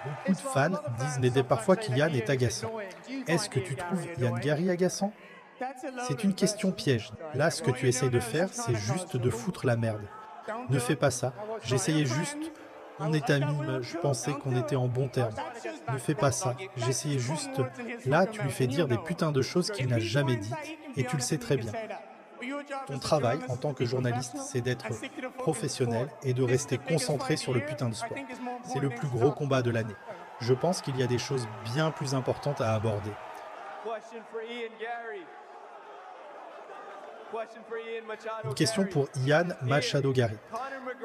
Beaucoup de fans disent mais parfois qu'Ian est agaçant. Est-ce que tu trouves Ian Gary agaçant? C'est une question piège. Là, ce que tu essayes de faire, c'est juste de foutre la merde. Ne fais pas ça. J'essayais juste. On est amis, mais je pensais qu'on était en bons termes. Ne fais pas ça. J'essayais juste. Là, tu lui fais dire des putains de choses qu'il n'a jamais dites, et tu le sais très bien. Ton travail en tant que journaliste, c'est d'être professionnel et de rester concentré sur le putain de sport. C'est le plus gros combat de l'année. Je pense qu'il y a des choses bien plus importantes à aborder. Une question pour Ian Machado Gary.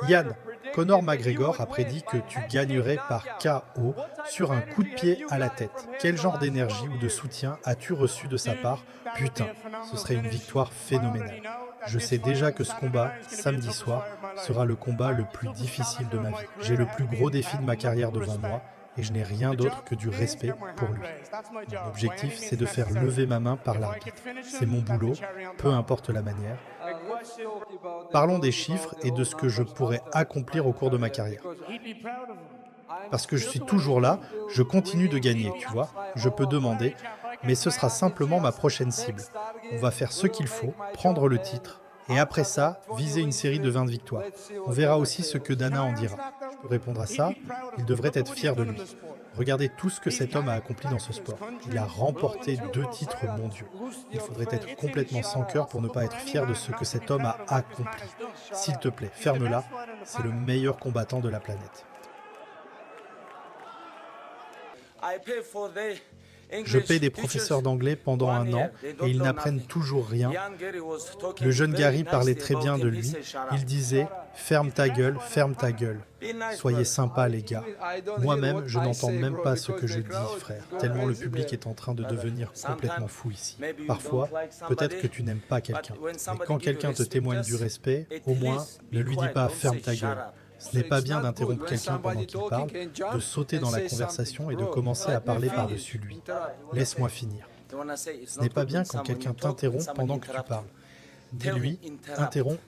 Ian, Conor McGregor a prédit que tu gagnerais par KO sur un coup de pied à la tête. Quel genre d'énergie ou de soutien as-tu reçu de sa part? Putain, ce serait une victoire phénoménale. Je sais déjà que ce combat, samedi soir, sera le combat le plus difficile de ma vie. J'ai le plus gros défi de ma carrière devant moi et je n'ai rien d'autre que du respect pour lui. Mon objectif, c'est de faire lever ma main par l'arbitre. C'est mon boulot, peu importe la manière. Parlons des chiffres et de ce que je pourrais accomplir au cours de ma carrière. Parce que je suis toujours là, je continue de gagner, tu vois. Je peux demander, mais ce sera simplement ma prochaine cible. On va faire ce qu'il faut, prendre le titre, et après ça, viser une série de 20 victoires. On verra aussi ce que Dana en dira. Je peux répondre à ça, il devrait être fier de lui. Regardez tout ce que cet homme a accompli dans ce sport. Il a remporté 2 titres mondiaux. Il faudrait être complètement sans cœur pour ne pas être fier de ce que cet homme a accompli. S'il te plaît, ferme-la, c'est le meilleur combattant de la planète. Je paie des professeurs d'anglais pendant 1 an et ils n'apprennent toujours rien. Le jeune Gary parlait très bien de lui. Il disait « Ferme ta gueule, soyez sympas les gars ». Moi-même, je n'entends même pas ce que je dis, frère, tellement le public est en train de devenir complètement fou ici. Parfois, peut-être que tu n'aimes pas quelqu'un, mais quand quelqu'un te témoigne du respect, au moins, ne lui dis pas « Ferme ta gueule ». Ce n'est pas bien d'interrompre quelqu'un pendant qu'il parle, de sauter dans la conversation et de commencer à parler par-dessus lui. Laisse-moi finir. Ce n'est pas bien quand quelqu'un t'interrompt pendant que tu parles. Dis-lui, interromps.